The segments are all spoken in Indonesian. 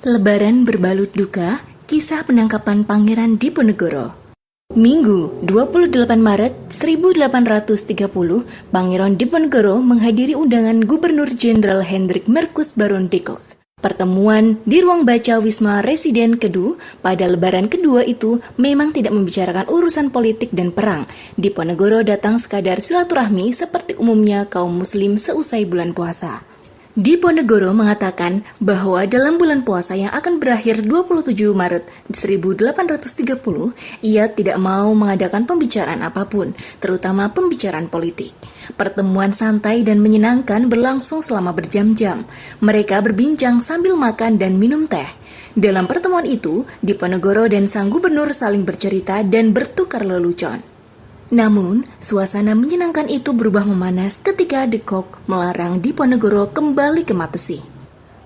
Lebaran berbalut duka, kisah penangkapan Pangeran Diponegoro. Minggu, 28 Maret 1830, Pangeran Diponegoro menghadiri undangan Gubernur Jenderal Hendrik Marcus Baron de Kock. Pertemuan di ruang baca Wisma Residen Kedu pada Lebaran kedua itu memang tidak membicarakan urusan politik dan perang. Diponegoro datang sekadar silaturahmi seperti umumnya kaum muslim seusai bulan puasa. Diponegoro mengatakan bahwa dalam bulan puasa yang akan berakhir 27 Maret 1830, ia tidak mau mengadakan pembicaraan apapun, terutama pembicaraan politik. Pertemuan santai dan menyenangkan berlangsung selama berjam-jam. Mereka berbincang sambil makan dan minum teh. Dalam pertemuan itu, Diponegoro dan sang gubernur saling bercerita dan bertukar lelucon. Namun, suasana menyenangkan itu berubah memanas ketika de Kock melarang Diponegoro kembali ke Matesi.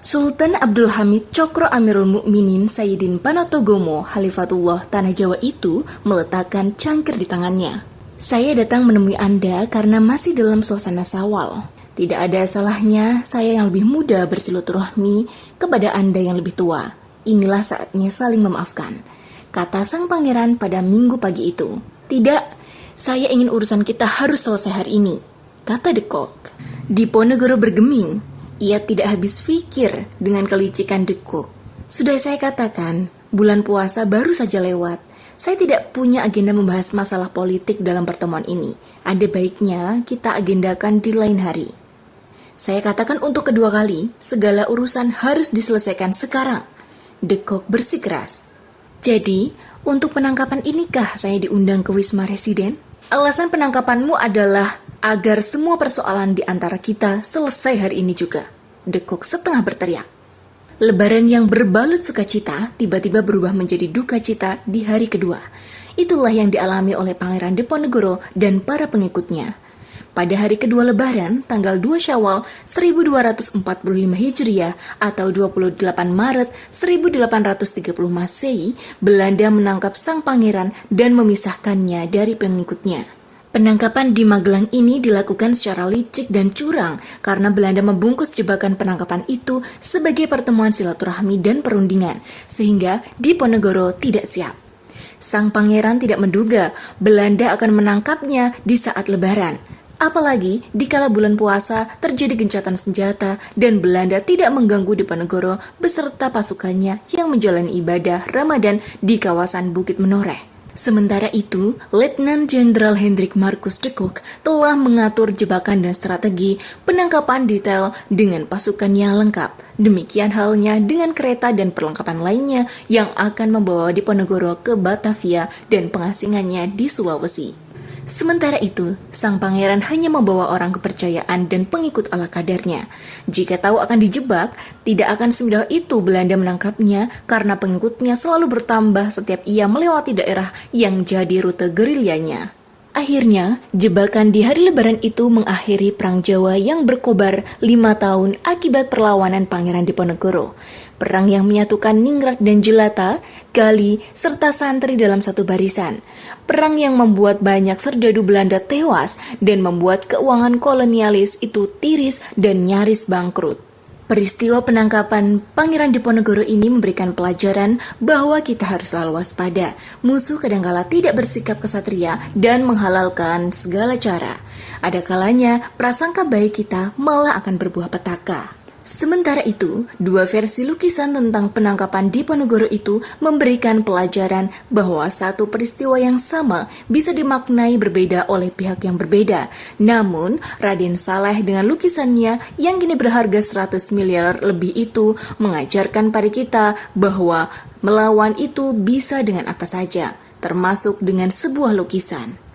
Sultan Abdul Hamid Cokro Amirul Mukminin Sayyidin Panotogomo Halifatullah Tanah Jawa itu meletakkan cangkir di tangannya. Saya datang menemui Anda karena masih dalam suasana Syawal. Tidak ada salahnya saya yang lebih muda bersilaturahmi kepada Anda yang lebih tua. Inilah saatnya saling memaafkan, kata sang pangeran pada minggu pagi itu. Tidak, saya ingin urusan kita harus selesai hari ini, kata de Kock. Diponegoro bergeming. Ia tidak habis pikir dengan kelicikan de Kock. Sudah saya katakan, bulan puasa baru saja lewat. Saya tidak punya agenda membahas masalah politik dalam pertemuan ini. Ada baiknya kita agendakan di lain hari. Saya katakan untuk kedua kali, segala urusan harus diselesaikan sekarang. De Kock bersikeras. Jadi, untuk penangkapan inikah saya diundang ke Wisma Residen? Alasan penangkapanmu adalah agar semua persoalan di antara kita selesai hari ini juga. De Kock setengah berteriak. Lebaran yang berbalut sukacita tiba-tiba berubah menjadi duka cita di hari kedua. Itulah yang dialami oleh Pangeran Diponegoro dan para pengikutnya. Pada hari kedua Lebaran, tanggal 2 Syawal 1245 Hijriah atau 28 Maret 1830 Masehi, Belanda menangkap sang pangeran dan memisahkannya dari pengikutnya. Penangkapan di Magelang ini dilakukan secara licik dan curang karena Belanda membungkus jebakan penangkapan itu sebagai pertemuan silaturahmi dan perundingan, sehingga Diponegoro tidak siap. Sang pangeran tidak menduga Belanda akan menangkapnya di saat Lebaran. Apalagi dikala bulan puasa terjadi gencatan senjata dan Belanda tidak mengganggu Diponegoro beserta pasukannya yang menjalani ibadah Ramadan di kawasan Bukit Menoreh. Sementara itu, Letnan Jenderal Hendrik Marcus de Kock telah mengatur jebakan dan strategi penangkapan detail dengan pasukan yang lengkap. Demikian halnya dengan kereta dan perlengkapan lainnya yang akan membawa Diponegoro ke Batavia dan pengasingannya di Sulawesi. Sementara itu, sang pangeran hanya membawa orang kepercayaan dan pengikut ala kadarnya. Jika tahu akan dijebak, tidak akan semudah itu Belanda menangkapnya karena pengikutnya selalu bertambah setiap ia melewati daerah yang jadi rute gerilyanya. Akhirnya, jebakan di hari Lebaran itu mengakhiri Perang Jawa yang berkobar 5 tahun akibat perlawanan Pangeran Diponegoro. Perang yang menyatukan Ningrat dan Jelata, Gali, serta santri dalam satu barisan. Perang yang membuat banyak serdadu Belanda tewas dan membuat keuangan kolonialis itu tiris dan nyaris bangkrut. Peristiwa penangkapan Pangeran Diponegoro ini memberikan pelajaran bahwa kita harus selalu waspada. Musuh kadangkala tidak bersikap kesatria dan menghalalkan segala cara. Ada kalanya prasangka baik kita malah akan berbuah petaka. Sementara itu, dua versi lukisan tentang penangkapan Diponegoro itu memberikan pelajaran bahwa satu peristiwa yang sama bisa dimaknai berbeda oleh pihak yang berbeda. Namun, Raden Saleh dengan lukisannya yang kini berharga 100 miliar lebih itu mengajarkan pada kita bahwa melawan itu bisa dengan apa saja, termasuk dengan sebuah lukisan.